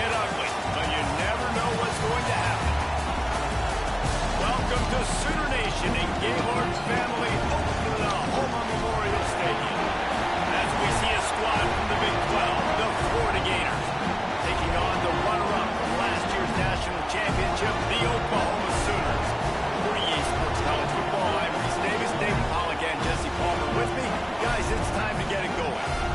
get ugly, but you never know what's going to happen. Welcome to Sooner Nation and Gators family Oklahoma Memorial Stadium. As we see a squad from the Big 12, the Florida Gators, taking on the runner-up from last year's national championship, the Oklahoma Sooners. For EA Sports College Football, I'm Reese Davis, David Pollock, and Jesse Palmer with me. Guys, it's time to get it going.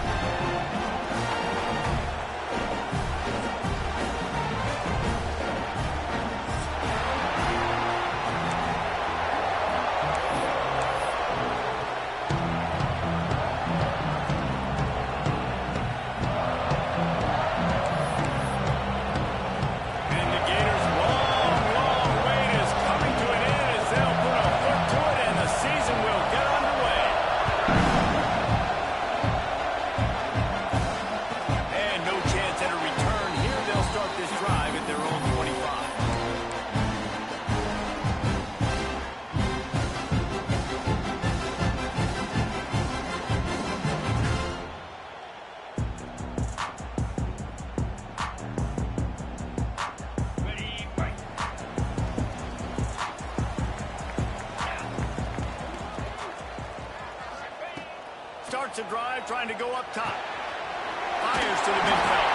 Starts a drive, trying to go up top. Fires to the midfield.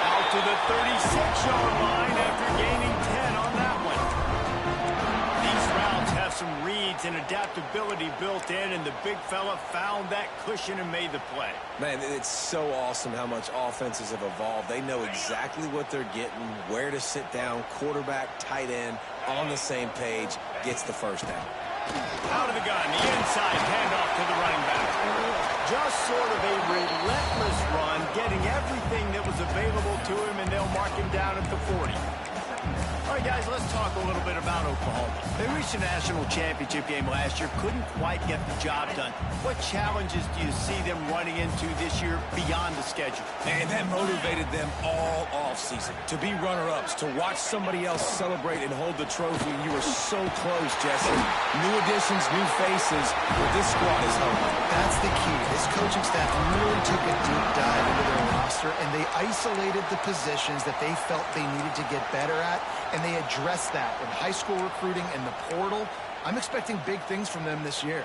Out to the 36-yard line after gaining 10 on that one. These routes have some reads and adaptability built in, and the big fella found that cushion and made the play. Man, it's so awesome how much offenses have evolved. They know exactly what they're getting, where to sit down, quarterback, tight end, on the same page, gets the first down. Out of the gun, the inside handoff to the running back. Just sort of a relentless run, getting everything that was available to him, and they'll mark him down at the 40. All right, guys, let's talk a little bit about Oklahoma. They reached a national championship game last year, couldn't quite get the job done. What challenges do you see them running into this year beyond the schedule? And that motivated them all offseason to be runner-ups, to watch somebody else celebrate and hold the trophy. You were so close, Jesse. New additions, new faces, but this squad is hungry. That's the key. This coaching staff really took a deep dive into their roster, and they isolated the positions that they felt they needed to get better at, and they addressed that in high school recruiting and the portal. I'm expecting big things from them this year.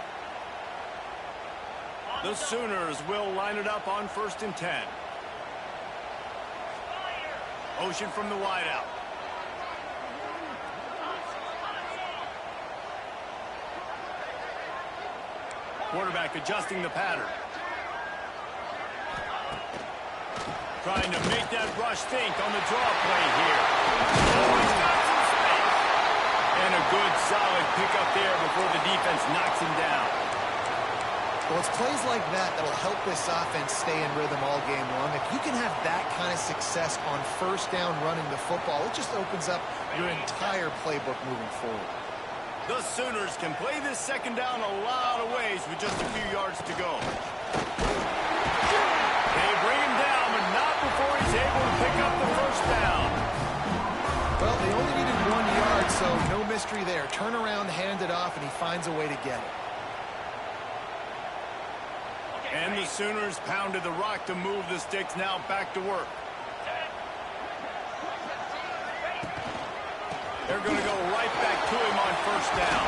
The Sooners will line it up on 1st and 10. Motion from the wideout. Quarterback adjusting the pattern. Trying to make that rush think on the draw play here. Oh, he's got some space. And a good, solid pickup there before the defense knocks him down. Well, it's plays like that that'll help this offense stay in rhythm all game long. If you can have that kind of success on 1st down running the football, it just opens up your entire playbook moving forward. The Sooners can play this 2nd down a lot of ways with just a few yards to go. They bring him down, but not before he's able to pick up the 1st down. Well, they only needed 1 yard, so no mystery there. Turn around, hand it off, and he finds a way to get it. And the Sooners pounded the rock to move the sticks, now back to work. They're going to go right back to him on 1st down.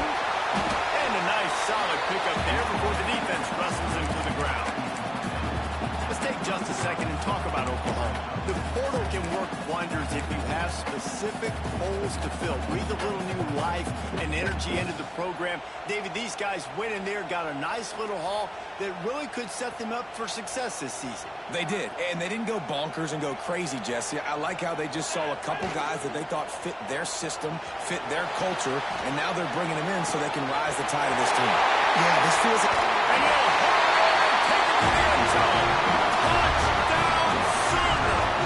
And a nice solid pickup there before the defense wrestles him to the ground. Let's take just a second and talk about Oklahoma. The portal can work wonders if you have specific holes to fill. Breathe a little new life and energy into the program. David, these guys went in there, got a nice little haul that really could set them up for success this season. They did, and they didn't go bonkers and go crazy, Jesse. I like how they just saw a couple guys that they thought fit their system, fit their culture, and now they're bringing them in so they can rise the tide of this team. Yeah, this feels like... And he'll take it to the end zone. Touchdown, Sooners!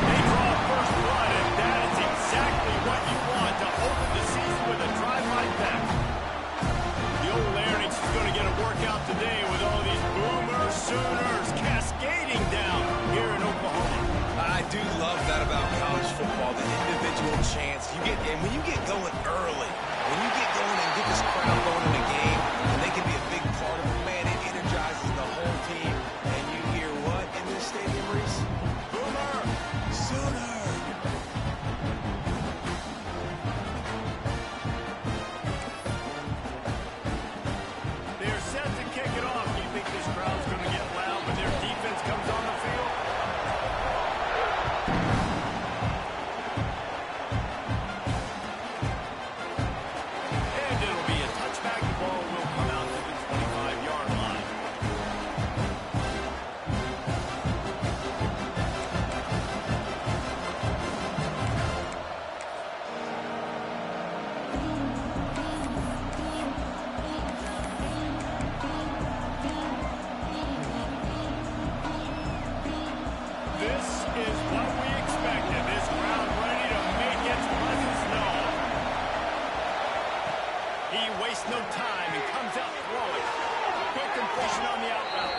They draw first blood, and that is exactly what you want to open the season with a drive like that. The old Larynx is going to get a workout today with all these Boomer Sooners cascading down here in Oklahoma. I do love that about college football, the individual chance. And when you get going early, when you get going and get this crowd going in a game, and they can be a big part of it, man, it energizes the whole team. And you hear what in this stadium, Reese? Boomer! Sooners! This is what we expected. This crowd ready to make its presence known. He wastes no time and comes out throwing. Quick completion on the out route.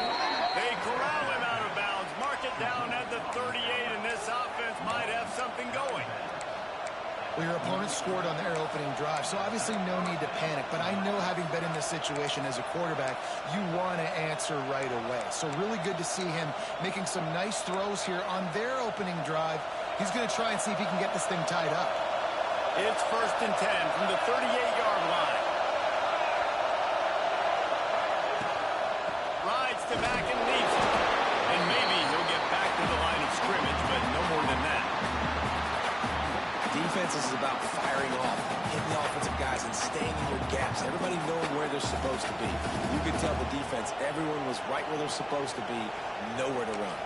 They corral him out of bounds. Mark it down at the 38, and this offense might have something going. Well, your opponent scored on their opening drive, so obviously no need to panic. But I know, having been in this situation as a quarterback, you want to answer right away. So really good to see him making some nice throws here on their opening drive. He's going to try and see if he can get this thing tied up. It's 1st and 10 from the 38-yard line. Rides to back and leaves it. And maybe he'll get back to the line of scrimmage, but no more than that. Defense is about firing off, hitting the offensive guys, and staying in your gaps. Everybody knowing where they're supposed to be. You can tell the defense, everyone was right where they're supposed to be, nowhere to run.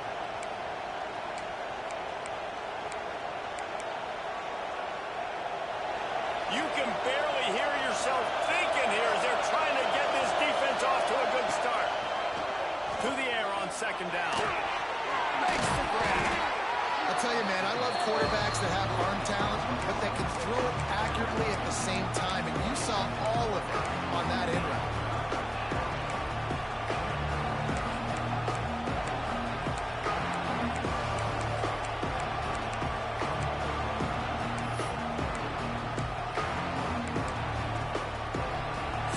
You can barely hear yourself thinking here as they're trying to get this defense off to a good start. To the air on 2nd down. Makes the grab. I'll tell you, man, I love quarterbacks that have arm talent, but that can throw it accurately at the same time, and you saw all of it on that in route.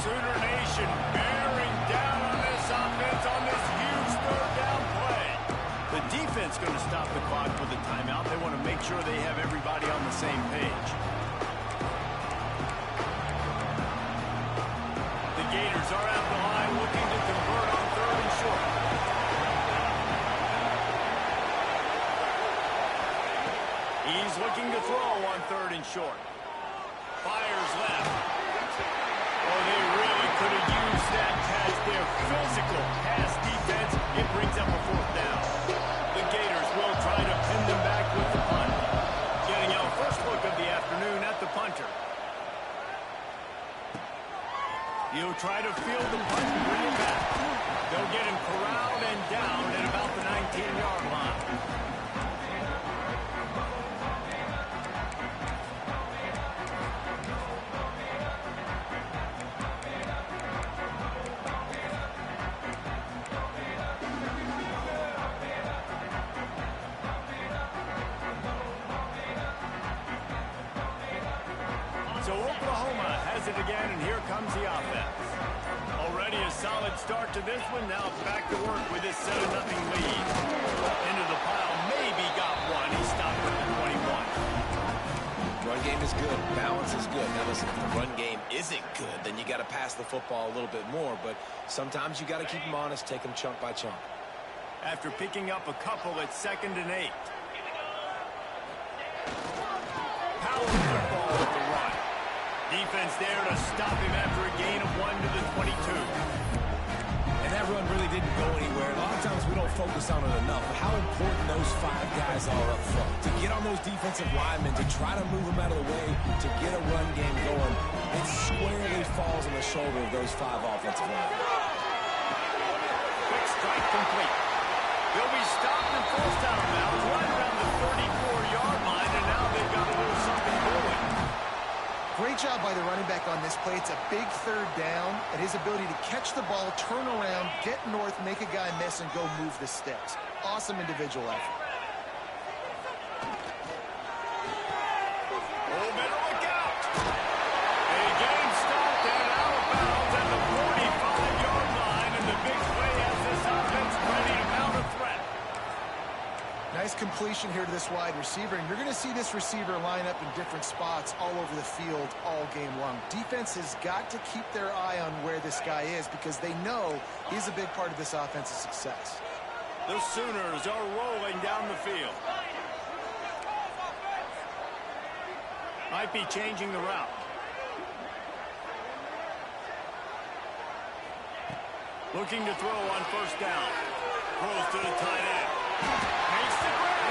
Sooner Nation bearing down on this offense on this huge 3rd down play. The defense going to stop the clock with a timeout. They want to make sure they have everybody on the same page. The Gators are at the line looking to convert on 3rd and short. He's looking to throw on 3rd and short. Fires left. Oh, they really could have used that as their physical pass defense. It brings up a 4th down. The Gators will try to pin them back with the punt. Getting our first look of the afternoon at the punter. He'll try to field the punt and bring it back. They'll get him corralled and down at about the 19-yard line. So Oklahoma has it again, and here comes the offense. Already a solid start to this one. Now back to work with this 7-0 lead. Into the pile, maybe got one. He stopped with the 21. Run game is good. Balance is good. Now listen, if the run game isn't good, then you got to pass the football a little bit more. But sometimes you got to keep them honest, take them chunk by chunk. After picking up a couple at 2nd and 8. Power football with the run. Defense there to stop him after a gain of 1 to the 22. And that run really didn't go anywhere. A lot of times we don't focus on it enough. But how important those 5 guys are up front. To get on those defensive linemen, to try to move them out of the way, to get a run game going, it squarely falls on the shoulder of those 5 offensive linemen. Quick strike complete. They'll be stopped and forced out of bounds right around the 34-yard line, and now they've got a little something going. Great job by the running back on this play. It's a big 3rd down, and his ability to catch the ball, turn around, get north, make a guy miss, and go move the sticks. Awesome individual effort. Oh, better look out. A game stopped and out of bounds at the 45-yard line, and the big play has this offense ready to mount a threat. Nice completion here to this wide receiver, and you're going to see this receiver line up in different spots all over the field all game long. Defense has got to keep their eye on where this guy is because they know he's a big part of this offense's success. The Sooners are rolling down the field. Might be changing the route. Looking to throw on 1st down. Throws to the tight end. Makes the grab.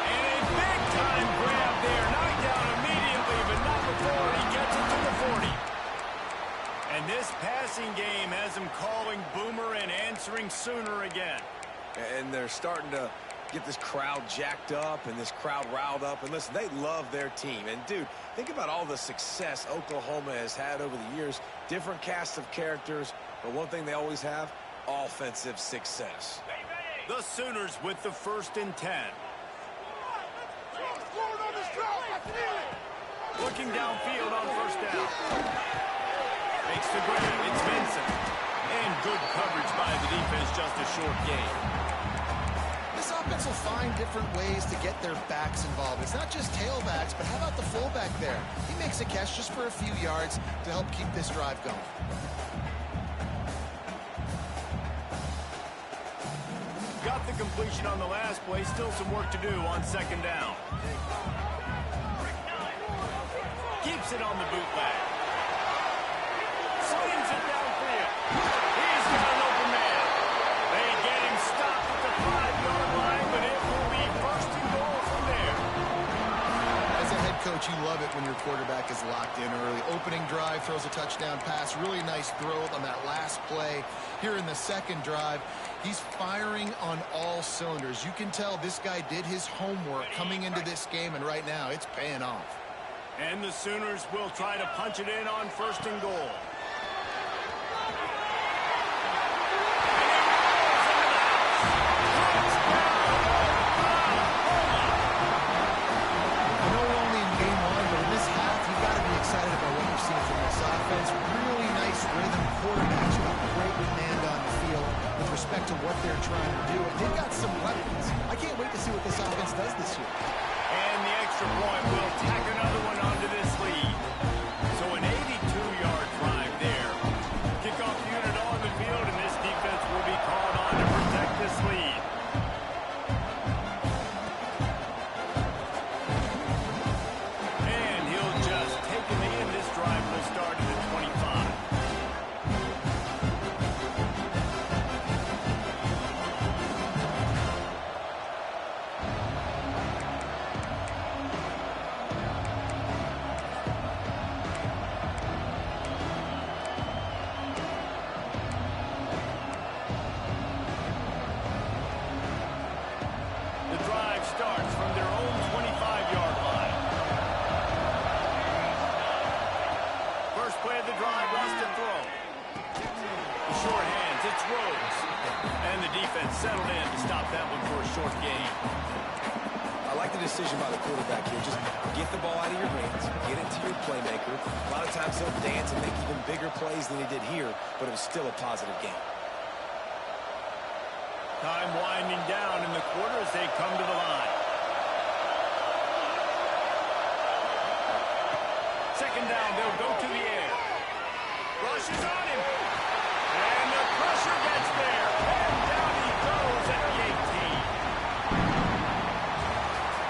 And a big-time grab there. Knocked down immediately, but not before he gets it to the 40. And this passing game has him calling Boomer and answering Sooner again. And they're starting to get this crowd jacked up and this crowd riled up. And listen, they love their team. And, dude, think about all the success Oklahoma has had over the years. Different casts of characters, but one thing they always have, offensive success. The Sooners with the 1st and 10. Looking downfield on 1st down. Makes the grab. It's Vincent. And good coverage by the defense, just a short gain. This offense will find different ways to get their backs involved. It's not just tailbacks, but how about the fullback there? He makes a catch just for a few yards to help keep this drive going. Got the completion on the last play. Still some work to do on 2nd down. Keeps it on the bootleg. Slings it downfield. He's got an open man. They get him stopped at the 5-yard line, but it will be 1st and goal from there. As a head coach, you love it when your quarterback is locked in early. Opening drive, throws a touchdown pass. Really nice throw on that last play. Here in the 2nd drive, he's firing on all cylinders. You can tell this guy did his homework coming into this game, and right now it's paying off. And the Sooners will try to punch it in on 1st and goal. To what they're trying to do. And they've got some weapons. I can't wait to see what this offense does this year. And the extra point will tack another one onto this lead. So an 82-yard drive there. Kickoff unit on the field, and this defense will be called on to protect this lead. And he'll just take the knee, and this drive will start at the 25. Starts from their own 25-yard line. First play of the drive, wants to throw. The short hands, it's Rhodes. And the defense settled in to stop that one for a short gain. I like the decision by the quarterback here. Just get the ball out of your hands, get it to your playmaker. A lot of times he'll dance and make even bigger plays than he did here, but it was still a positive game. Time winding down in the quarter as they come to the line. 2nd down, they'll go to the air. Rush is on him. And the pressure gets there. And down he goes at the 18.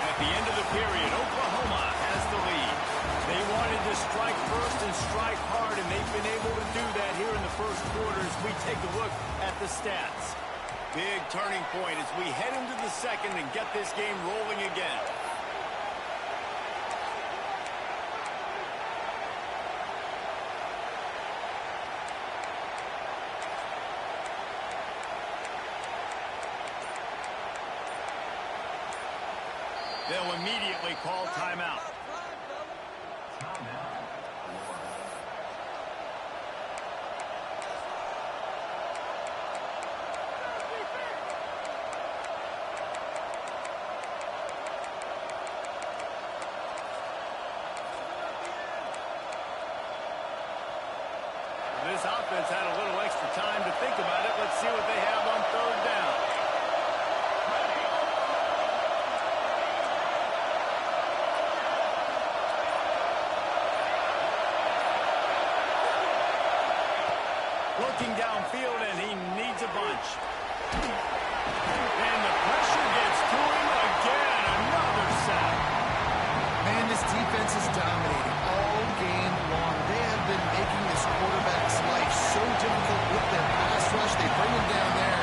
At the end of the period, Oklahoma has the lead. They wanted to strike first and strike hard, and they've been able to do that here in the 1st quarter as we take a look at the stats. Big turning point as we head into the 2nd and get this game rolling again. They'll immediately call timeout. This offense had a little extra time to think about it. Let's see what they have on 3rd down. Looking downfield, and he needs a bunch. And the pressure gets to him again. Another sack. Man, this defense is dominating all game long. They have been making this quarterback's life so difficult with their pass rush. They bring him down there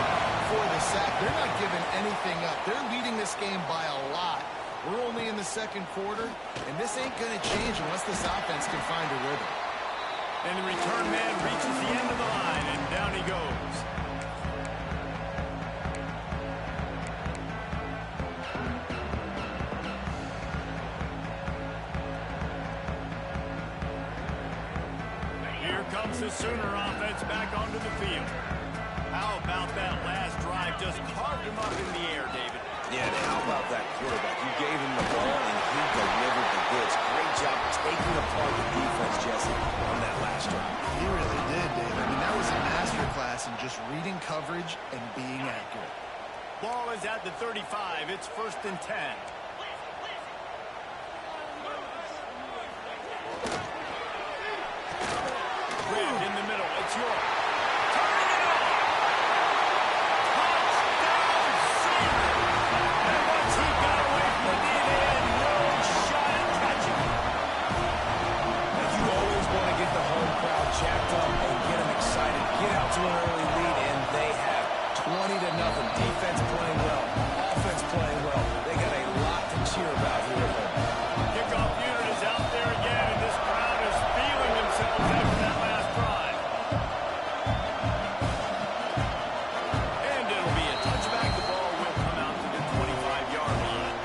for the sack. They're not giving anything up. They're leading this game by a lot. We're only in the 2nd quarter, and this ain't going to change unless this offense can find a rhythm. And the return man reaches the end of the line, and down he goes. comes the Sooner offense back onto the field. How about that last drive? Just carved him up in the air, David. Yeah, and how about that quarterback? You gave him the ball, and he delivered the goods. Great job taking apart the defense, Jesse, on that last drive. He really did, David. I mean, that was a masterclass in just reading coverage and being accurate. Ball is at the 35. It's 1st and 10. Ripped in the middle. It's yours. Turning it on. Touchdown, Sooner. And once he got away from the D, they had no shot at catching him. You always want to get the home crowd jacked up and get them excited. Get out to an early lead, and they have 20-0. Defense playing well. Offense playing well. They got a lot to cheer about here at home. Kickoff unit is out there again, and this crowd is feeling themselves after that last drive. And it'll be a touchback. The ball will come out to the 25-yard line.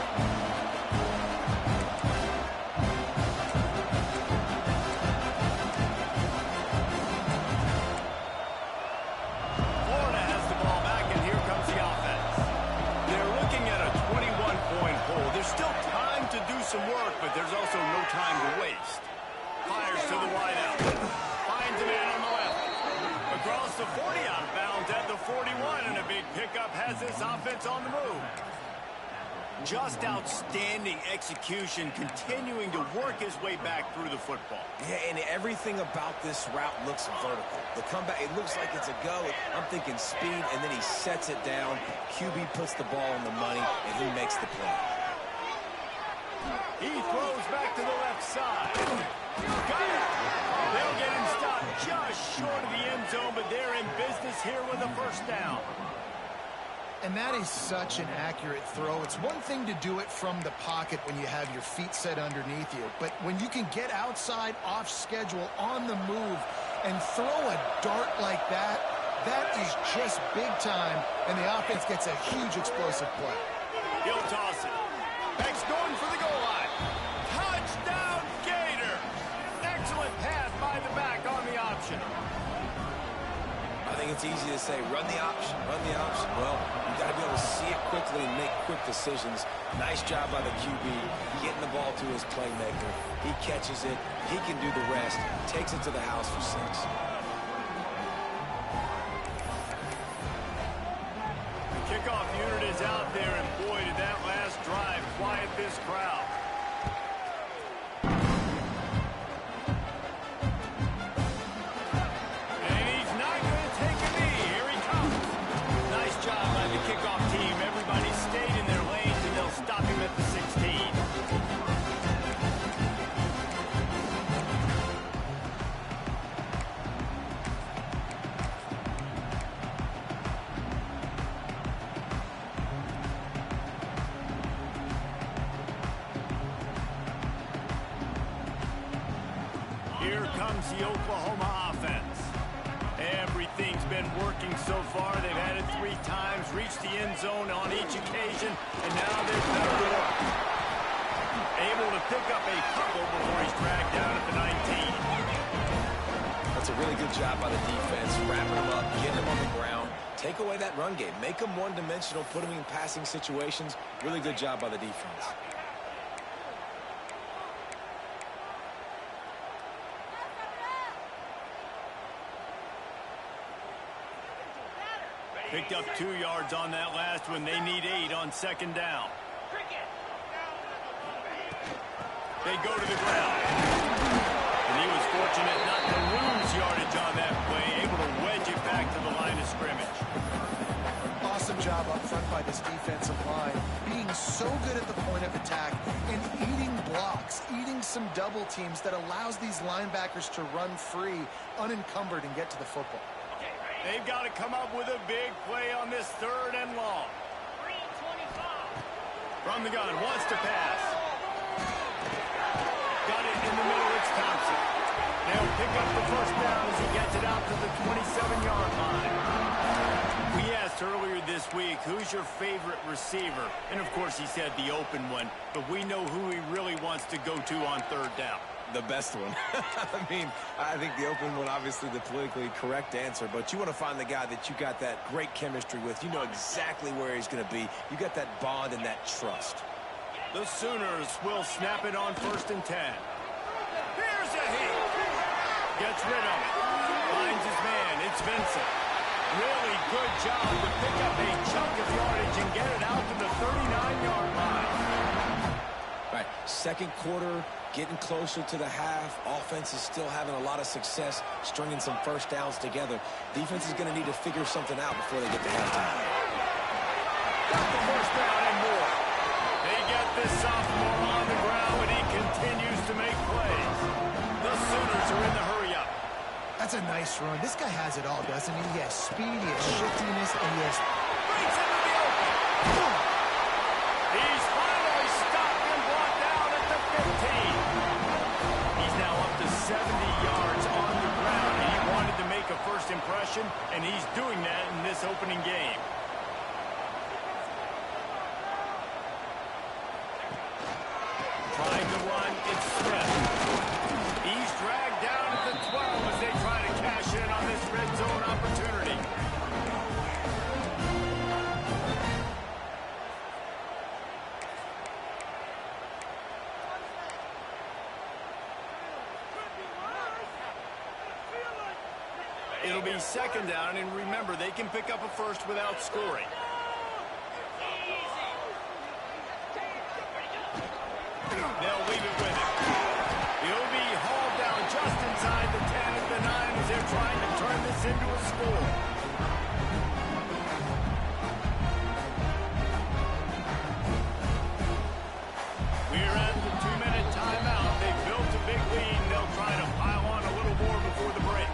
Florida has the ball back, and here comes the offense. They're looking at a 21-point hole. There's still time to do some work, but there's also no time to waste. Fires to the wideout. Finds a man on the left. Across the 40, out of bounds at the 41, and a big pickup has this offense on the move. Just outstanding execution, continuing to work his way back through the football. Yeah, and everything about this route looks vertical. The comeback, it looks like it's a go. I'm thinking speed, and then he sets it down. QB puts the ball on the money, and he makes the play. He throws back to the left side. Got it. They'll get him stopped just short of the end zone, but they're in business here with a 1st down. And that is such an accurate throw. It's one thing to do it from the pocket when you have your feet set underneath you, but when you can get outside, off schedule, on the move, and throw a dart like that, that is just big time, and the offense gets a huge explosive play. He'll toss it. Beck's going for the goal line. Touchdown, Gator. Excellent pass by the back on the option. I think it's easy to say, run the option, run the option. Well, you got to be able to see it quickly and make quick decisions. Nice job by the QB, getting the ball to his playmaker. He catches it. He can do the rest. Takes it to the house for 6. The kickoff unit is out there, and boy, did that last drive quiet this crowd. And he's not going to take a knee. Here he comes. Nice job by the kickoff team. Everybody stayed in their lanes, and they'll stop him at the 16. Here comes the Oklahoma offense. Everything's been working so far. They've had it 3 times, reached the end zone on each occasion, and now they're better to work. Able to pick up a couple before he's dragged down at the 19. That's a really good job by the defense, wrapping him up, getting him on the ground. Take away that run game. Make him one-dimensional, put him in passing situations. Really good job by the defense. Picked up 2 yards on that last one. They need 8 on 2nd down. They go to the ground. And he was fortunate not to lose yardage on that play, able to wedge it back to the line of scrimmage. Awesome job up front by this defensive line, being so good at the point of attack and eating blocks, eating some double teams that allows these linebackers to run free, unencumbered, and get to the football. They've got to come up with a big play on this 3rd and long. From the gun, wants to pass. Got it in the middle, it's Thompson. They'll pick up the 1st down as he gets it out to the 27-yard line. We asked earlier this week, who's your favorite receiver? And, of course, he said the open one, but we know who he really wants to go to on 3rd down. The best one. I mean, I think the open one, obviously the politically correct answer, but you want to find the guy that you got that great chemistry with. You know exactly where he's going to be. You got that bond and that trust. The Sooners will snap it on 1st and 10. Here's a hit. Gets rid of it. Finds his man. It's Vincent. Really good job to pick up a chunk of yardage and get it out to the 39-yard line. All right, second quarter, getting closer to the half. Offense is still having a lot of success stringing some first downs together. Defense is going to need to figure something out before they get to halftime. Got the first down and more. They get this sophomore on the ground, and he continues to make plays. The Sooners are in the hurry-up. That's a nice run. This guy has it all, doesn't he? He has speed, he has shiftiness, and he has... Breaks into the open. He's finally stopped and brought down at the 15. He's now up to 70 yards on the ground, and he wanted to make a first impression, and he's doing that in this opening game. Trying to run, it's Smith. He's dragged down at the 12 as they try to cash in on this red zone opportunity. It'll be 2nd down, and remember, they can pick up a first without scoring. They'll leave it with him. He'll be hauled down just inside the 10 at the 9 as they're trying to turn this into a score. We're at the 2-minute timeout. They built a big lead. They'll try to pile on a little more before the break.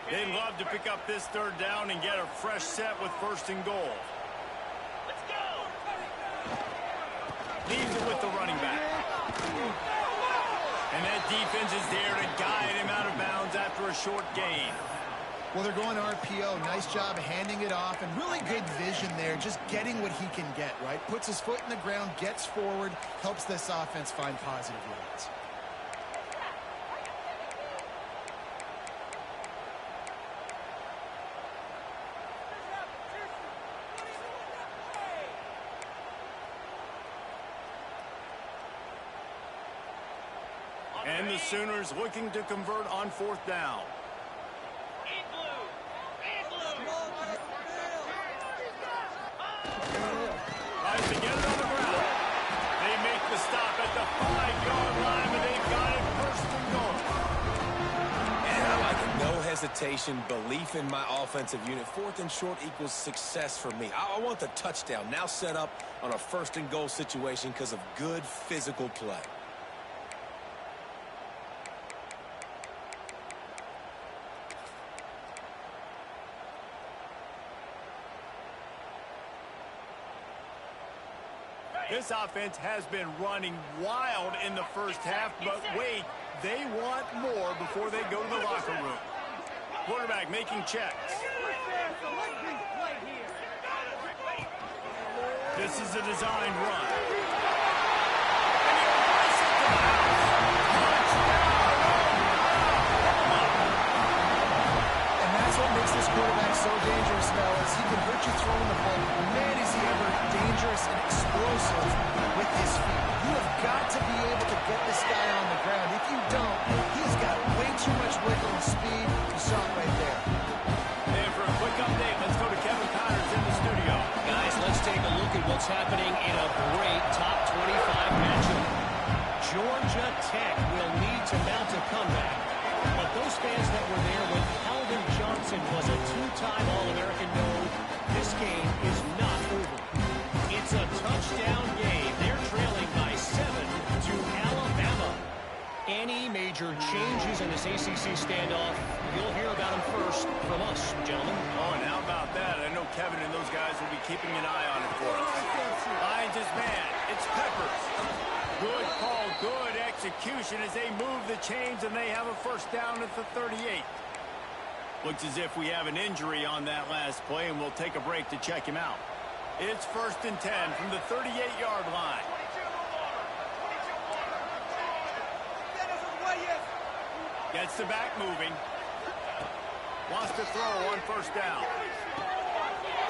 They'd love to pick up this 3rd down and get a fresh set with 1st and goal. Let's go! Leaves it with the running back. And that defense is there to guide him out of bounds after a short gain. Well, they're going RPO. Nice job handing it off, and really good vision there, just getting what he can get, right? Puts his foot in the ground, gets forward, helps this offense find positive yards. And the Sooners looking to convert on 4th down. Tries to get it on the ground. They make the stop at the 5-yard line, but they've got it 1st and goal. And I like it. No hesitation, belief in my offensive unit. 4th and short equals success for me. I want the touchdown now set up on a 1st and goal situation because of good physical play. This offense has been running wild in the first half, but wait, they want more before they go to the locker room. Quarterback making checks. This is a designed run. And that's what makes this quarterback so dangerous, fellas. He can hurt you throwing the ball. Man, is he ever dangerous and explosive with his feet. You have got to be able to get this guy on the ground. If you don't, he's got way too much wiggle and speed. You saw it right there. And for a quick update, let's go to Kevin Connors in the studio. Guys, let's take a look at what's happening in a great top 25 matchup. Georgia Tech will need to mount a comeback, but those fans that were there when Calvin Johnson was a 2-time All-American know this game is not over. It's a touchdown game. They're trailing by 7 to Alabama. Any major changes in this ACC standoff, you'll hear about them first from us, gentlemen. Oh, and how about that? I know Kevin and those guys will be keeping an eye on it for us. Finds his man. It's Peppers. Good call, good execution as they move the chains, and they have a 1st down at the 38. Looks as if we have an injury on that last play, and we'll take a break to check him out. It's 1st and 10 from the 38-yard line. Gets the back moving. Wants to throw on 1st down.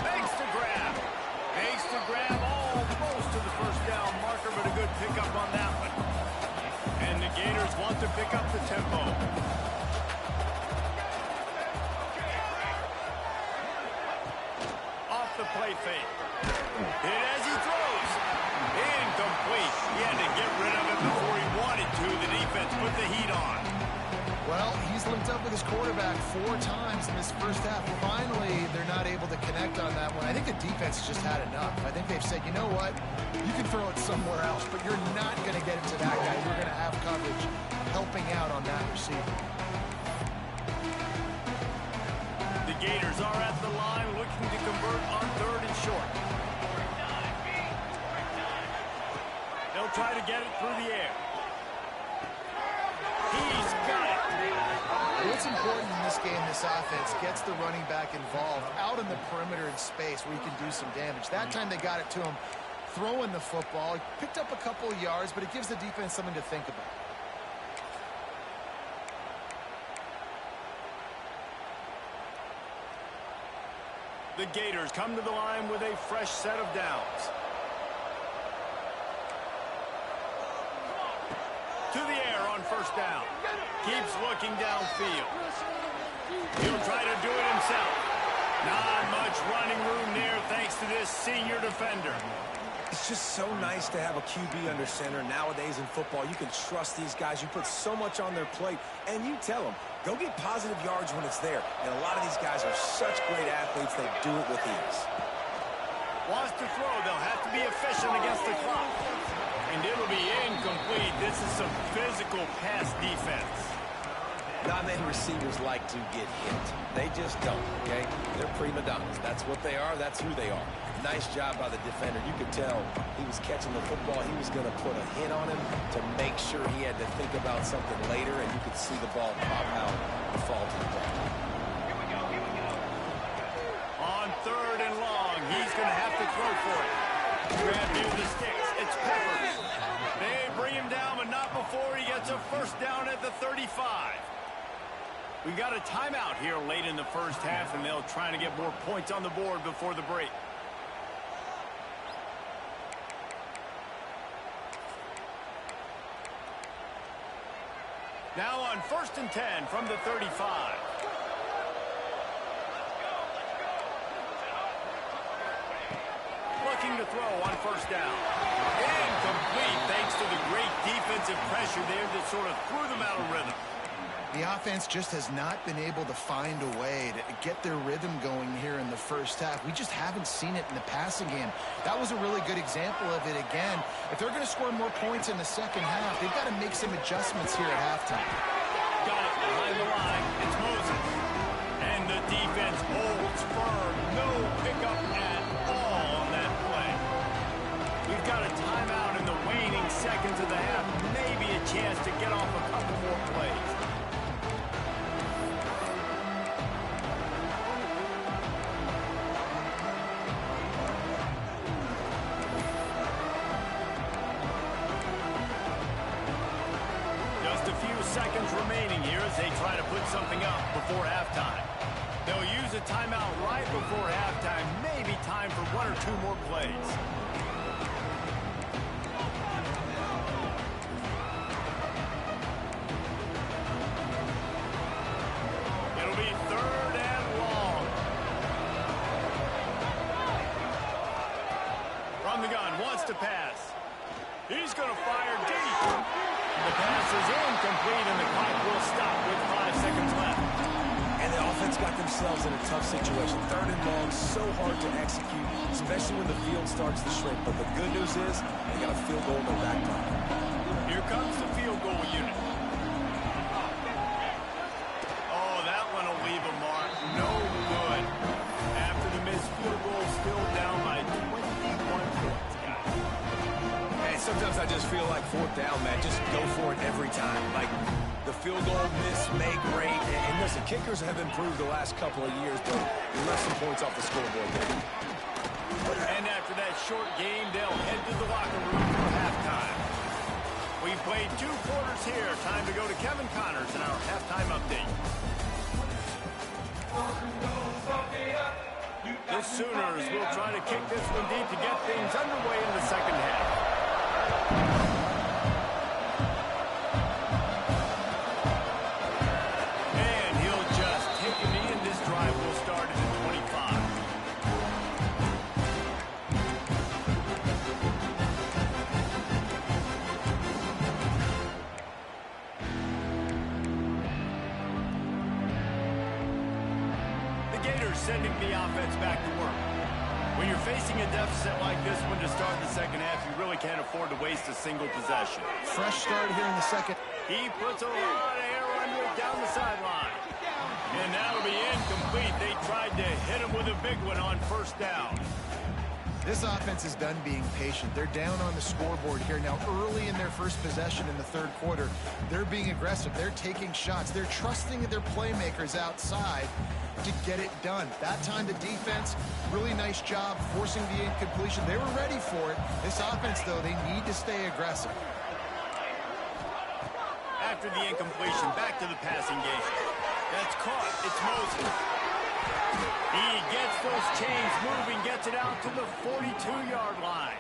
Makes the grab. Makes the grab almost to the 1st down marker, but a good pickup on that one. And the Gators want to pick up the tempo. Off the play fake. Hit as he throws. Incomplete. He had to get rid of it before he wanted to. The defense put the heat on. Well, he's linked up with his quarterback 4 times in this first half. Finally, they're not able to connect on that one. I think the defense just had enough. I think they've said, you know what? You can throw it somewhere else, but you're not going to get it to that guy. You're going to have coverage helping out on that receiver. The Gators are at the line looking to convert on 3rd and short. They'll try to get it through the air. He's got it. What's important in this game, this offense gets the running back involved out in the perimeter in space where he can do some damage. That time they got it to him throwing the football. He picked up a couple of yards, but it gives the defense something to think about. The Gators come to the line with a fresh set of downs. To the air on 1st down. Keeps looking downfield. He'll try to do it himself. Not much running room there thanks to this senior defender. It's just so nice to have a QB under center. Nowadays in football, you can trust these guys. You put so much on their plate, and you tell them, go get positive yards when it's there. And a lot of these guys are such great athletes, they do it with ease. Wants to throw. They'll have to be efficient against the clock. And it'll be incomplete. This is some physical pass defense. Not many receivers like to get hit. They just don't, okay? They're prima donnas. That's what they are. That's who they are. Nice job by the defender. You could tell he was catching the football. He was going to put a hit on him to make sure he had to think about something later, and you could see the ball pop out and fall to the ground. On 3rd and long, he's going to have to throw for it. Grab near the sticks. It's Peppers. They bring him down, but not before he gets a 1st down at the 35. We got a timeout here late in the first half, and they'll try to get more points on the board before the break. Now on 1st and 10 from the 35. Looking to throw on 1st down. Incomplete thanks to the great defensive pressure there that sort of threw them out of rhythm. The offense just has not been able to find a way to get their rhythm going here in the first half. We just haven't seen it in the passing game. That was a really good example of it again. If they're going to score more points in the second half, they've got to make some adjustments here at halftime. Got it behind the line. It's Moses. And the defense holds firm. No pickup at all on that play. We've got a timeout in the waning seconds of the half. Maybe a chance to get off a couple more plays. Seconds remaining here as they try to put something up before halftime. They'll use a timeout right before halftime. Maybe time for 1 or 2 more plays. It'll be 3rd and long. From the gun, wants to pass. He's going to fire deep. The pass is incomplete, and the clock will stop with 5 seconds left. And the offense got themselves in a tough situation. 3rd and long, so hard to execute, especially when the field starts to shrink. But the good news is they got a field goal in their back pocket. Here comes the field goal unit. Oh, that one will leave a mark. No good. After the missed field goal, still down by 21 points, guys. Sometimes I just feel like 4th down, man. Just go for it every time. Like the field goal, miss, make, great, and no Listen, kickers have improved the last couple of years, but we left some points off the scoreboard there. And after that short game, they'll head to the locker room for halftime. We've played 2 quarters here. Time to go to Kevin Connors in our halftime update. The Sooners will try to kick this one deep to get things underway in the second half. Gators sending the offense back to work. When you're facing a deficit like this one to start the second half, you really can't afford to waste a single possession. Fresh start here in the second. He puts a lot of air under it down the sideline. And that'll be incomplete. They tried to hit him with a big one on first down. This offense is done being patient. They're down on the scoreboard here. Now, early in their first possession in the third quarter, they're being aggressive. They're taking shots. They're trusting their playmakers outside to get it done. That time, the defense, really nice job forcing the incompletion. They were ready for it. This offense, though, they need to stay aggressive. After the incompletion, back to the passing game. That's caught. It's Moses. He gets those chains moving, gets it out to the 42-yard line.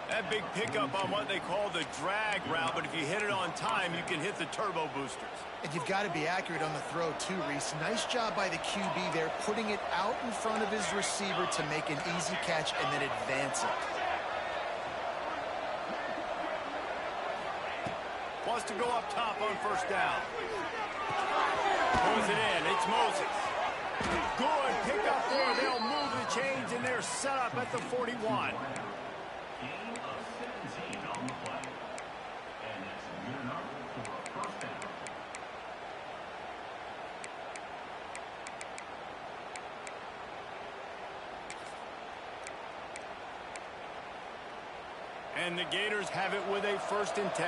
That big pickup on what they call the drag route, but if you hit it on time, you can hit the turbo boosters. And you've got to be accurate on the throw, too, Reese. Nice job by the QB there, putting it out in front of his receiver to make an easy catch and then advance it. Wants to go up top on first down. Throws it in. It's Moses. Good pick up there. They'll move the chains, and they're set up at the 41. And the Gators have it with a 1st and 10.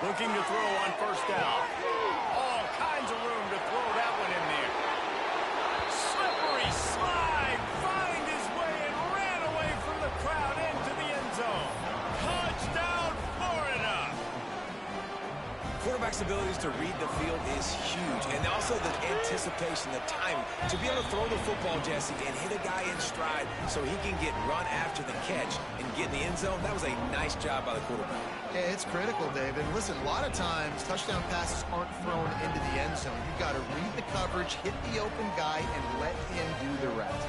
Looking to throw on first down. All kinds of room to throw that one in there. Slippery slide. Find his way and ran away from the crowd into the end zone. Touchdown, Florida. Quarterback's abilities to read the field is huge. And also the anticipation, the timing. To be able to throw the football, Jesse, and hit a guy in stride so he can get run after the catch and get in the end zone, that was a nice job by the quarterback. Yeah, it's critical, David. Listen, a lot of times touchdown passes aren't thrown into the end zone. You've got to read the coverage, hit the open guy, and let him do the rest.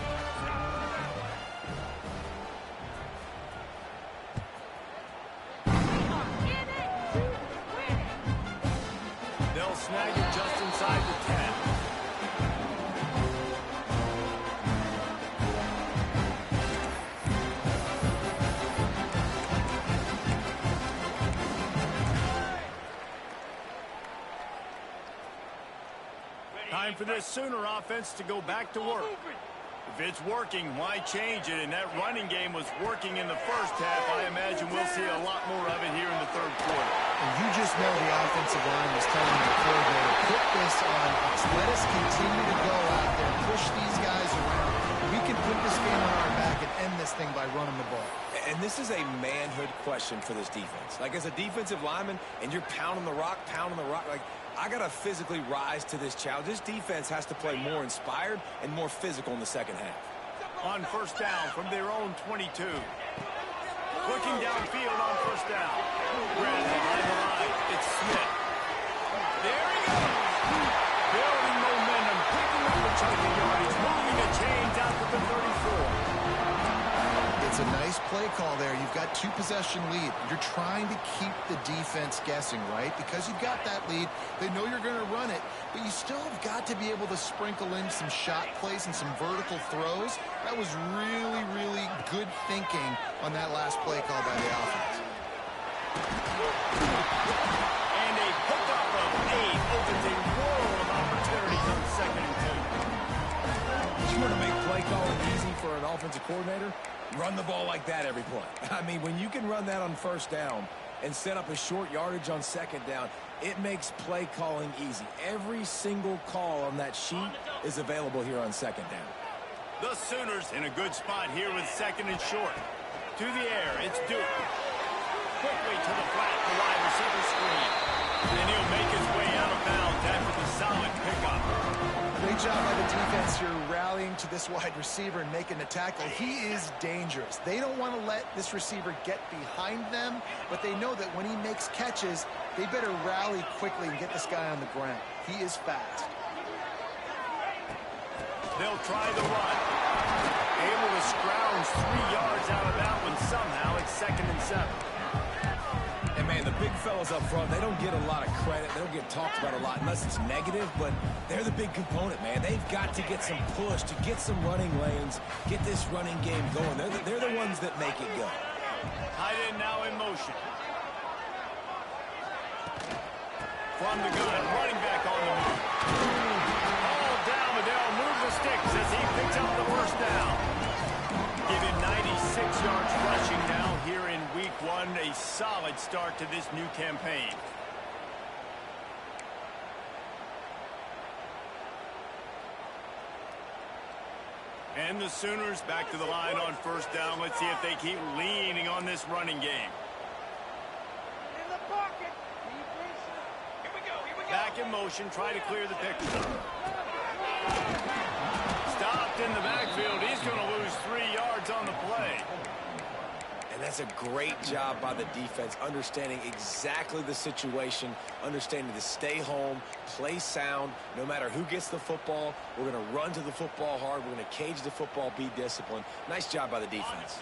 They'll snag it just inside the 10. Time for this Sooner offense to go back to work. If it's working, why change it? And that running game was working in the first half. I imagine we'll see a lot more of it here in the third quarter. And you just know the offensive line was telling the coordinator, put this on us. Let us continue to go out there, push these guys around. We can put this game on our back and end this thing by running the ball. And this is a manhood question for this defense. Like, as a defensive lineman, and you're pounding the rock, like, I got to physically rise to this challenge. This defense has to play more inspired and more physical in the second half. On first down from their own 22. Looking downfield on first down. Grab behind the line. It's Smith. There he goes. Building momentum. Picking up the chunk of yardage. Moving the chains out to the 34. It's a nice play call there. You've got 2-possession lead. You're trying to keep the defense guessing, right? Because you've got that lead. They know you're going to run it, but you still have got to be able to sprinkle in some shot plays and some vertical throws. That was really, really good thinking on that last play call by the offense. And a pickup of 8 opens a world of opportunities on 2nd and 2. You want to make play calling easy for an offensive coordinator? Run the ball like that every play. I mean, when you can run that on first down and set up a short yardage on second down, it makes play calling easy. Every single call on that sheet is available here on second down. The Sooners in a good spot here with second and short. To the air, it's Duke. Quickly to the flat, the wide receiver screen. And he'll make his way out of bounds after the solid pickup. Great job by the defense here rallying to this wide receiver and making the tackle. He is dangerous. They don't want to let this receiver get behind them, but they know that when he makes catches, they better rally quickly and get this guy on the ground. He is fast. They'll try the run. Able to scrounge 3 yards out of that one somehow. It's 2nd and 7. And, man, the big fellas up front, they don't get a lot of credit. They don't get talked about a lot unless it's negative, but they're the big component, man. They've got to get some push, to get some running lanes, get this running game going. They're the ones that make it go. Tight end now in motion. From the gun, running back on the move. All down, but they'll move the sticks as he picks up the first down. Give him 96 yards rushing now here in week 1. A solid start to this new campaign. And the Sooners back to the line on first down. Let's see if they keep leaning on this running game. In the pocket. Here we go. Back in motion, try to clear the picture. Stopped in the backfield. He's going to lose 3 yards on the play. And that's a great job by the defense, understanding exactly the situation, understanding to stay home, play sound. No matter who gets the football, we're going to run to the football hard. We're going to cage the football, be disciplined. Nice job by the defense.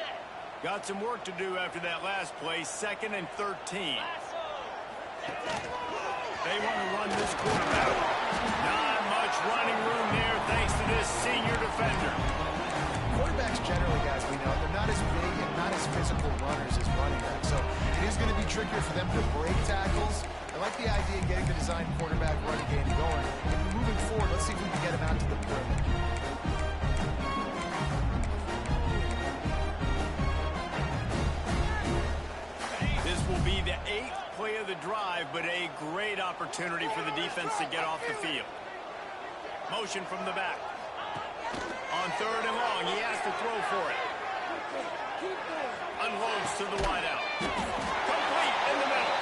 Got some work to do after that last play, 2nd and 13. They want to run this quarterback. Not much running room there thanks to this senior defender. Quarterbacks generally, guys, we know, they're not as big and not as physical runners as running backs. So it is going to be trickier for them to break tackles. I like the idea of getting the design quarterback running game going. And moving forward, let's see if we can get him out to the perimeter. This will be the 8th play of the drive, but a great opportunity for the defense to get off the field. Motion from the back. On 3rd and long, he has to throw for it. Unloads to the wideout. Complete in the middle.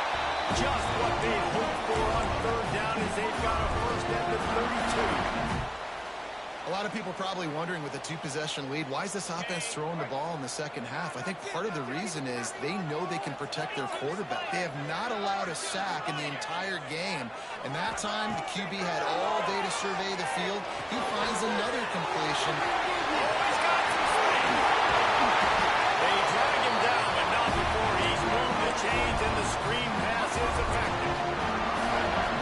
Just what they hoped for on 3rd down as they've got a first at the 32. A lot of people probably wondering with a 2-possession lead, why is this offense throwing the ball in the second half? I think part of the reason is they know they can protect their quarterback. They have not allowed a sack in the entire game. And that time, the QB had all day to survey the field. He finds another completion. He's got some speed. They drag him down, but not before he's moved the chains, and the screen pass is effective.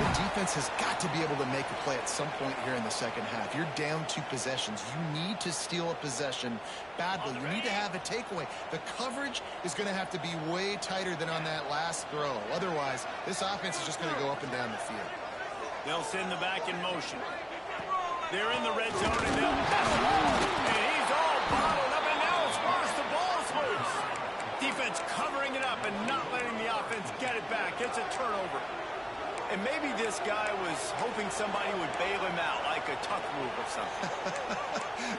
The defense has got to be able to make a play at some point here in the second half. You're down 2 possessions. You need to steal a possession badly. You need to have a takeaway. The coverage is going to have to be way tighter than on that last throw. Otherwise, this offense is just going to go up and down the field. They'll send the back in motion. They're in the red zone, and they'll pass it. And he's all bottled up, and now it's worse. The ball's loose. Defense covering it up and not letting the offense get it back. It's a turnover. And maybe this guy was hoping somebody would bail him out, like a tuck move or something.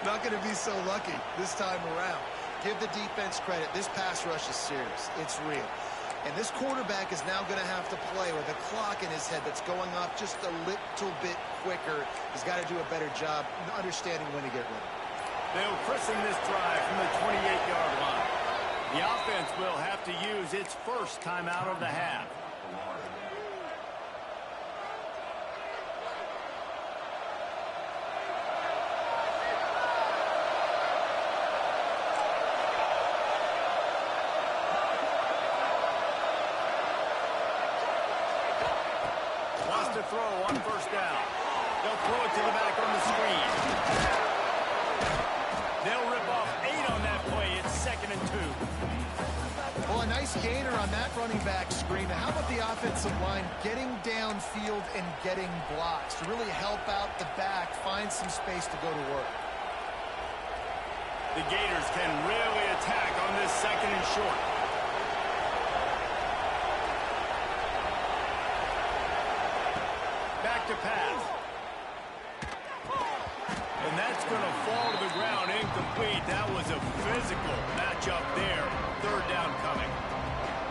Not going to be so lucky this time around. Give the defense credit. This pass rush is serious. It's real. And this quarterback is now going to have to play with a clock in his head that's going off just a little bit quicker. He's got to do a better job understanding when to get ready. They'll christen this drive from the 28-yard line. The offense will have to use its first timeout of the half. To throw on first down. They'll throw it to the back on the screen. They'll rip off 8 on that play. It's 2nd and 2. Well, a nice gainer on that running back screen. How about the offensive line getting downfield and getting blocks to really help out the back, find some space to go to work? The Gators can really attack on this second and short. Back to pass. And that's going to fall to the ground incomplete. That was a physical matchup there. Third down coming.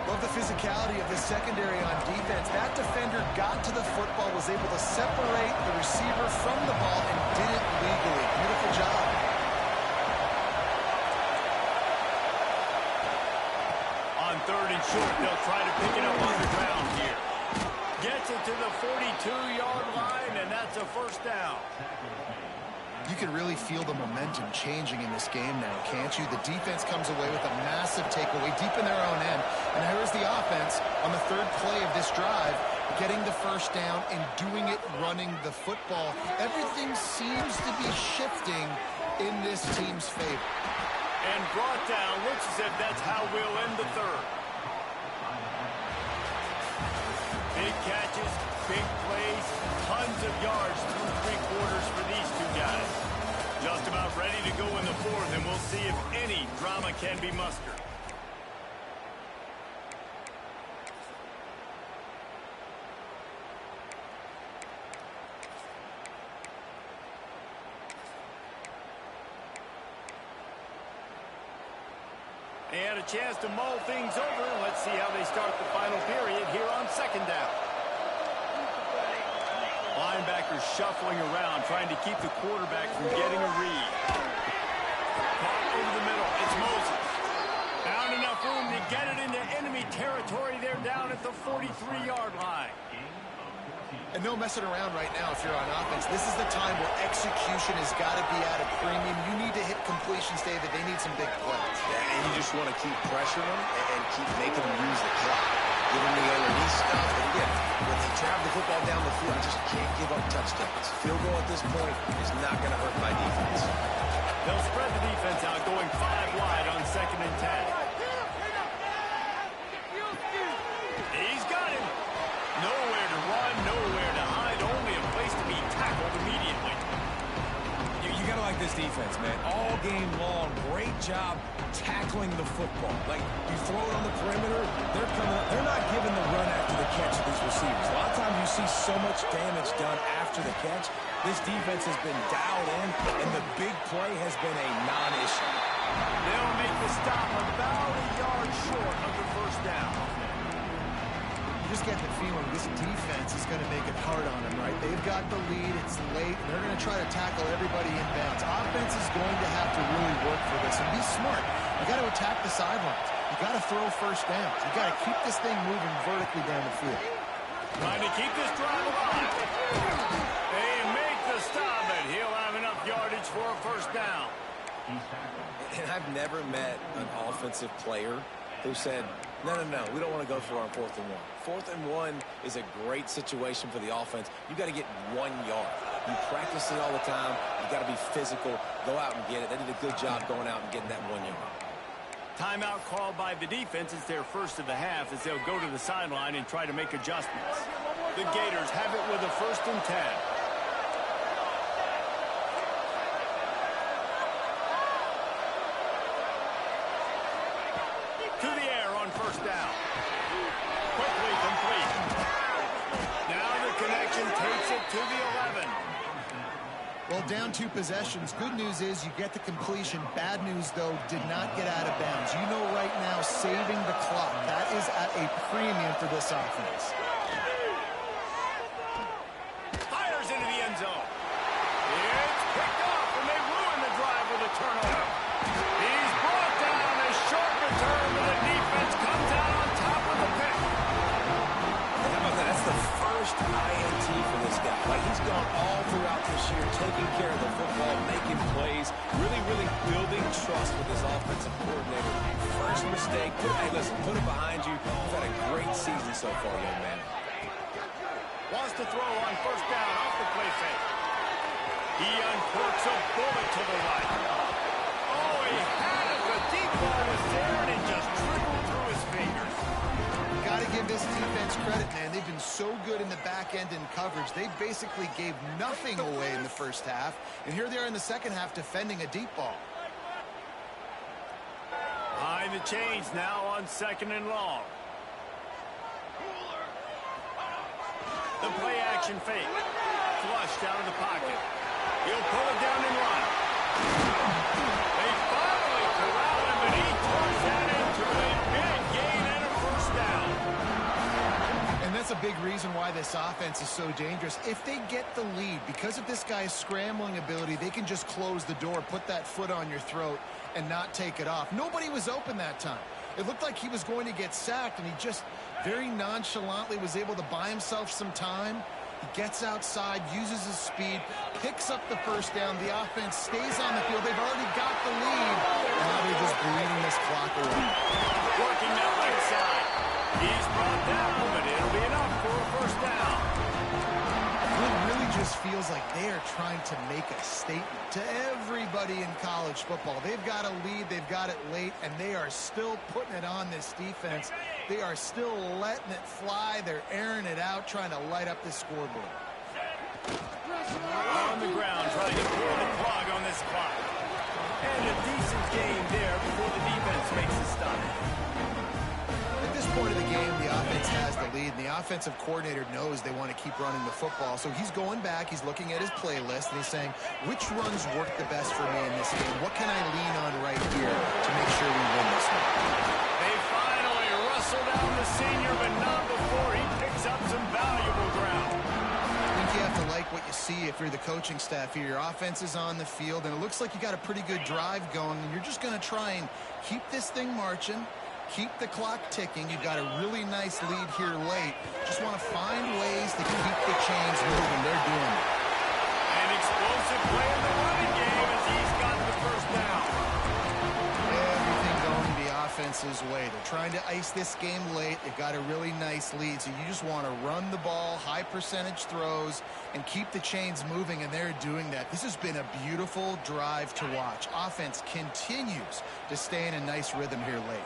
Love the physicality of the secondary on defense. That defender got to the football, was able to separate the receiver from the ball, and did it legally. Beautiful job. On third and short, they'll try to pick it up on the ground here. Gets it to the 42-yard line, and that's a first down. You can really feel the momentum changing in this game now, can't you? The defense comes away with a massive takeaway deep in their own end. And here's the offense on the third play of this drive, getting the first down and doing it running the football. Everything seems to be shifting in this team's favor. And brought down. Looks as if that's how we'll end the third. Big catches, big plays, tons of yards through three quarters for these two guys. Just about ready to go in the fourth, and we'll see if any drama can be mustered. They had a chance to mull things over. Let's see how they start the final period here on second down. Linebackers shuffling around, trying to keep the quarterback from getting a read. Caught over the middle. It's Moses. Found enough room to get it into enemy territory. They're down at the 43-yard line. And no messing around right now if you're on offense. This is the time where execution has got to be at a premium. You need to hit completions, David. They need some big plays. Yeah, and you just want to keep pressuring them and keep making them use the clock. Give them the underneath stuff. And again, when they travel the football down the field, you just can't give up touchdowns. Field goal at this point is not going to hurt my defense. They'll spread the defense out, going 5 wide on second and 10. He's got him. Nowhere to run, nowhere to hide, only a place to be tackled immediately. You got to like this defense, man. All game long, great job tackling the football. Like, you throw it on the perimeter, they're coming up. They're not giving the run after the catch to these receivers. A lot of times you see so much damage done after the catch. This defense has been dialed in, and the big play has been a non-issue. They'll make the stop about a yard short of the first down. You just get the feeling this defense is going to make it hard on them, right? They've got the lead. It's late. They're going to try to tackle everybody inbounds. Offense is going to have to really work for this and be smart. You got to attack the sidelines. You got to throw first downs. You got to keep this thing moving vertically down the field. Trying to keep this drive alive. They make the stop, and he'll have enough yardage for a first down. And I've never met an offensive player who said, no, we don't want to go for it on 4th and 1. 4th and 1 is a great situation for the offense. You got to get 1 yard. You practice it all the time. You got to be physical. Go out and get it. They did a good job going out and getting that 1 yard. Timeout called by the defense. It's their first of the half as they'll go to the sideline and try to make adjustments. The Gators have it with a 1st and 10. To the air on first down. Quickly complete. Now the connection takes it to the 11. Well, down 2 possessions. Good news is you get the completion. Bad news, though, did not get out of bounds. You know right now, saving the clock. That is at a premium for this offense. Fires into the end zone. It's picked off, and they ruin the drive with a turnover. He's brought down a short return, but the defense comes out on top of the pick. How about that? That's the first INT for this guy. Like, he's gone all throughout this year, taking care of the football, making plays, really building trust with his offensive coordinator. First mistake, hey, listen, put it behind you. You've had a great season so far, young man. Wants to throw on first down off the play fake. He uncorks a bullet to the right. Oh, he had it. The deep ball was there, and it just trickled through his fingers. Got to give this defense credit, man. They've been so good in the back end in coverage. They basically gave nothing away in the first half. And here they are in the second half defending a deep ball. chains now on 2nd and long. The play action fake. Flush down in the pocket. He'll pull it down and run. They finally corral him, but he turns that into a big gain and a first down. And that's a big reason why this offense is so dangerous. If they get the lead, because of this guy's scrambling ability, they can just close the door, put that foot on your throat, and not take it off. Nobody was open that time. It looked like he was going to get sacked, and he just very nonchalantly was able to buy himself some time. He gets outside, uses his speed, picks up the first down. The offense stays on the field. They've already got the lead, and now they're just bleeding this clock away. Working that right side. He's brought down, but it'll be enough for a first down. It really just feels like they are trying to make a statement to everybody in college football. They've got a lead, they've got it late, and they are still putting it on this defense. They are still letting it fly. They're airing it out, trying to light up this scoreboard. On the ground, trying to pull the plug on this clock. And a decent game there before the defense makes a stop. At this point of the game, the offense has the lead, and the offensive coordinator knows they want to keep running the football. So he's going back, he's looking at his playlist, and he's saying, which runs work the best for me in this game? What can I lean on right here to make sure we win this one? They finally rustle down the senior, but not before he picks up some valuable ground. I think you have to like what you see if you're the coaching staff here. Your offense is on the field, and it looks like you got a pretty good drive going, and you're just going to try and keep this thing marching, keep the clock ticking. You've got a really nice lead here late. Just want to find ways to keep the chains moving. They're doing it. An explosive play in the running game as he's got the first down. Everything going the offense's way. They're trying to ice this game late. They've got a really nice lead, so you just want to run the ball, high percentage throws, and keep the chains moving, and they're doing that. This has been a beautiful drive to watch. Offense continues to stay in a nice rhythm here late.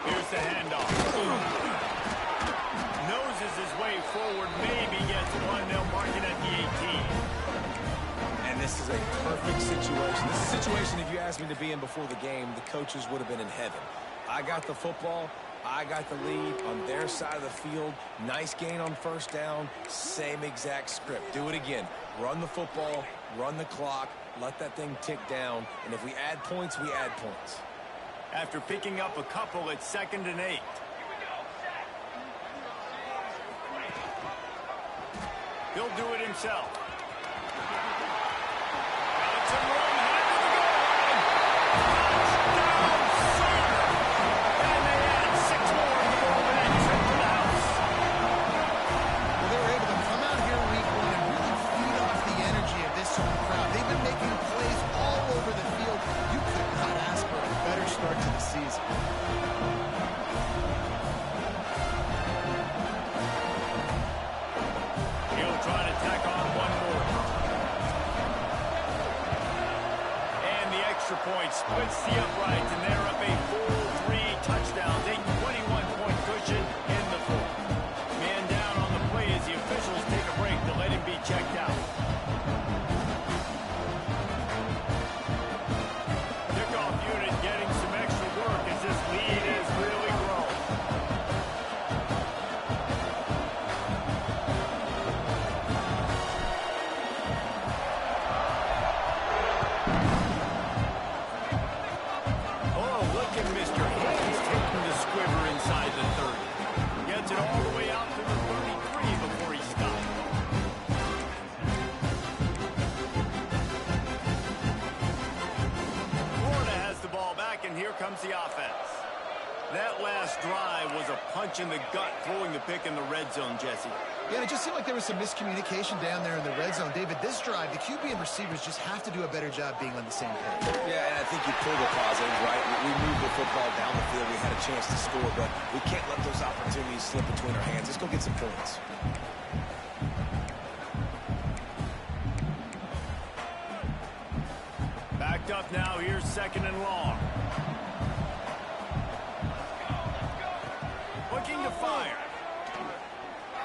Here's the handoff. Noses his way forward, maybe gets one. They'll mark it at the 18. And this is a perfect situation. This is a situation, if you asked me to be in before the game, the coaches would have been in heaven. I got the football. I got the lead on their side of the field. Nice gain on first down. Same exact script. Do it again. Run the football, run the clock, let that thing tick down. And if we add points, we add points. After picking up a couple, it's 2nd and 8. He'll do it himself. Got some room, headed to the goal line. Touchdown, Sooner! And they add 6 more to go over that trip to the house. Well, they were able to come out here week 1 and really feed off the energy of this home crowd. They've been making plays all over the field. You could not ask for a better start to the season. He'll try to tack on one more. And the extra point splits the uprights, and they're up a full 3 touchdowns, a 21-point cushion in the fourth. Man down on the play as the officials take a break to let him be checked out. Kickoff unit getting some extra work as this lead has really grown. Oh, look at Mr. Hayes taking the squiver inside the 30. Gets it all the way out to the 33 before he stops. Florida has the ball back, and here comes the offense. That last drive was a punch in the gut, throwing the pick in the red zone, Jesse. Yeah, it just seemed like there was some miscommunication down there in the red zone. David, this drive, the QB and receivers just have to do a better job being on the same page. Yeah, and I think you pulled the positives, right? We moved the football down the field. We had a chance to score, but we can't let those opportunities slip between our hands. Let's go get some points. Backed up now. Here's 2nd and long. Looking to fire.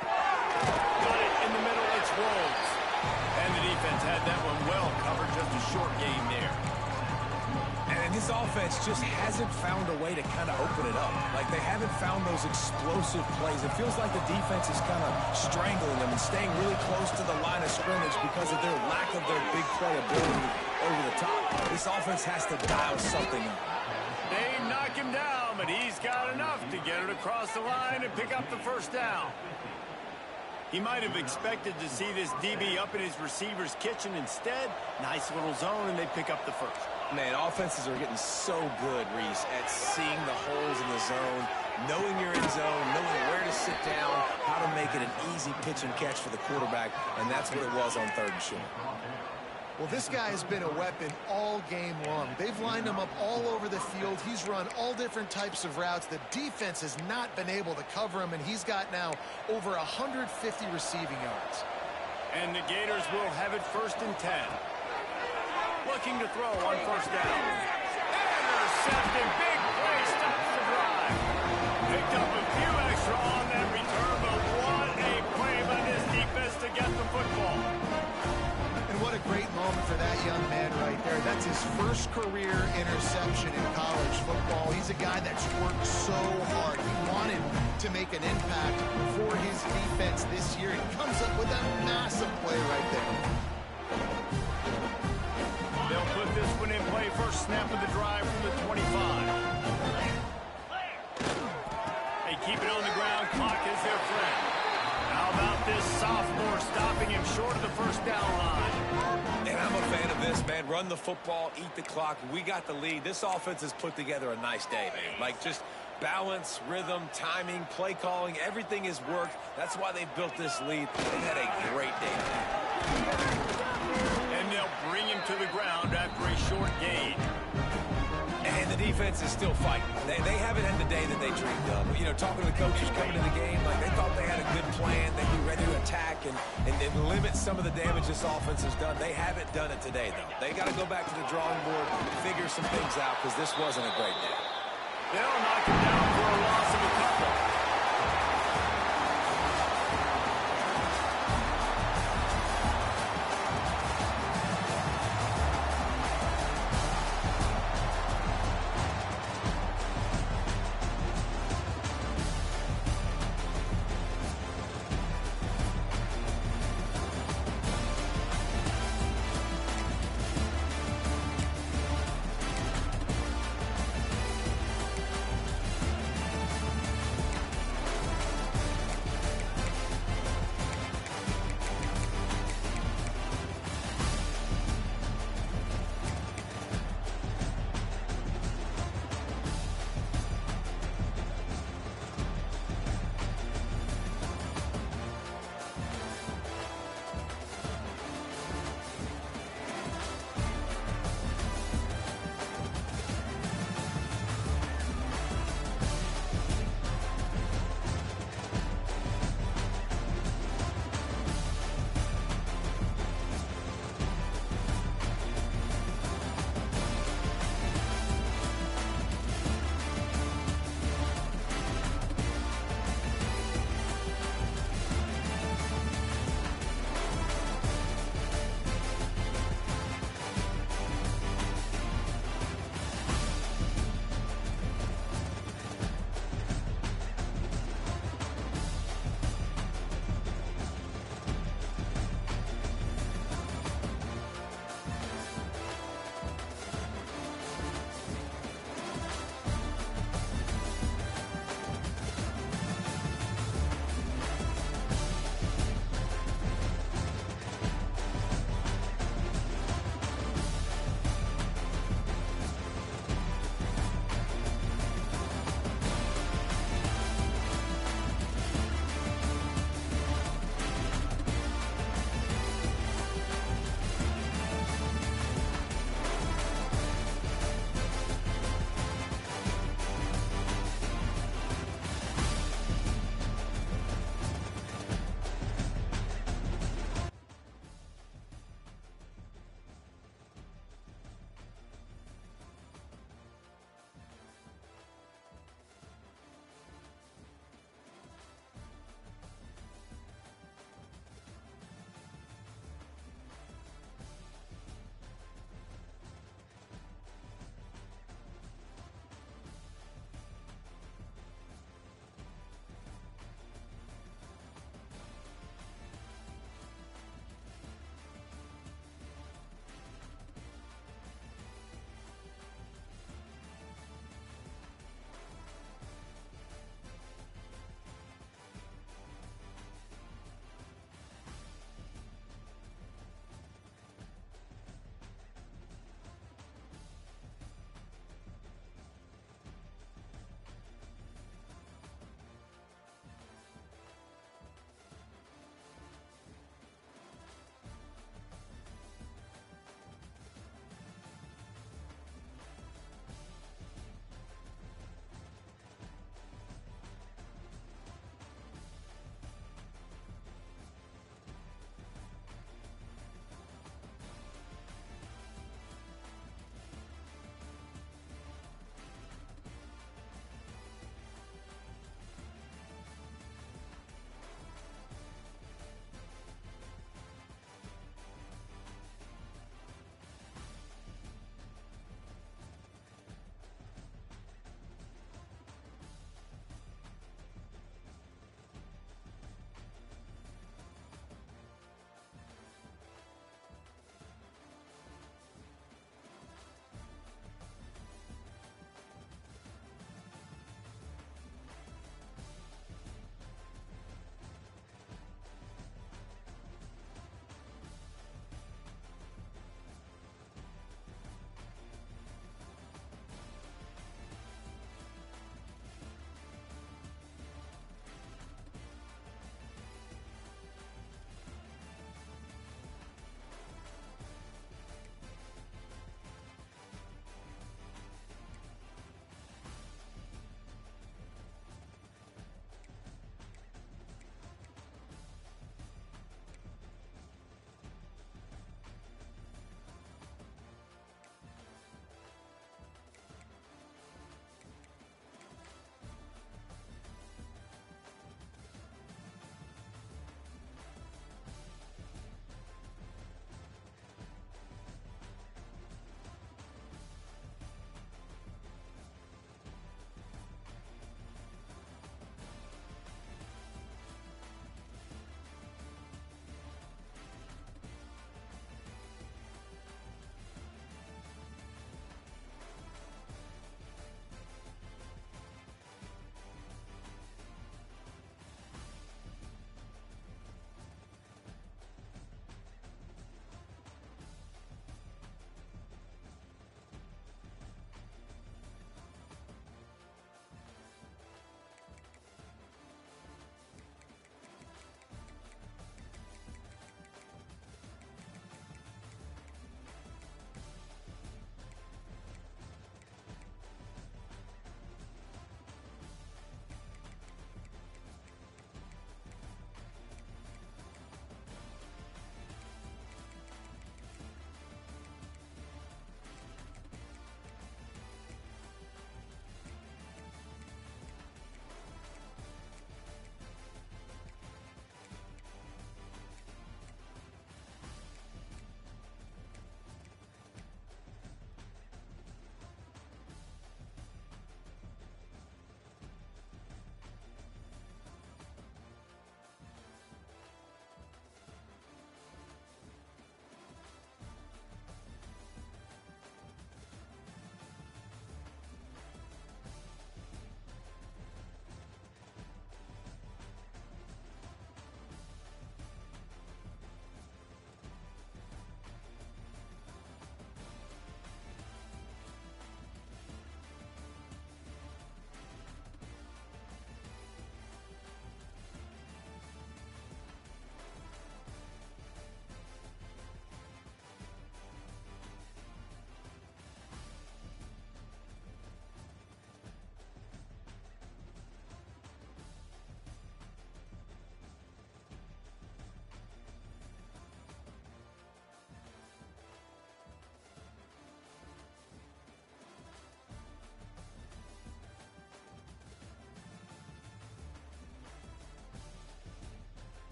Got it in the middle. It's Rhodes. And the defense had that one well covered. Just a short game there. This offense just hasn't found a way to kind of open it up. Like, they haven't found those explosive plays. It feels like the defense is kind of strangling them and staying really close to the line of scrimmage because of their lack of their big play ability over the top. This offense has to dial something up. They knock him down, but he's got enough to get it across the line and pick up the first down. He might have expected to see this DB up in his receiver's kitchen. Instead, nice little zone, and they pick up the first. Man, offenses are getting so good, Reese, at seeing the holes in the zone, knowing you're in zone, knowing where to sit down, how to make it an easy pitch and catch for the quarterback, and that's what it was on 3rd and short. Well, this guy has been a weapon all game long. They've lined him up all over the field. He's run all different types of routes. The defense has not been able to cover him, and he's got now over 150 receiving yards. And the Gators will have it 1st and 10. Looking to throw on 1st down. Intercepted. Big play. Stops the drive. Picked up a few extra on that return, but what a play by this defense to get the football. What a great moment for that young man right there. That's his first career interception in college football. He's a guy that's worked so hard. He wanted to make an impact for his defense this year. He comes up with a massive play right there. They'll put this one in play. First snap of the drive from the 25. They keep it on the ground. Clock is their friend. How about this sophomore stopping him short of the 1st down line? And I'm a fan of this, man. Run the football, eat the clock. We got the lead. This offense has put together a nice day, man. Like, just balance, rhythm, timing, play calling, everything has worked. That's why they built this lead. They had a great day today. And they'll bring him to the ground after a short gain. And the defense is still fighting. They haven't had the day that they dreamed of. You know, talking to the coaches coming to the game, like they thought they had a good plan. They'd be ready to attack and limit some of the damage this offense has done. They haven't done it today, though. They got to go back to the drawing board, figure some things out, because this wasn't a great day. They'll knock him down for a loss of a couple.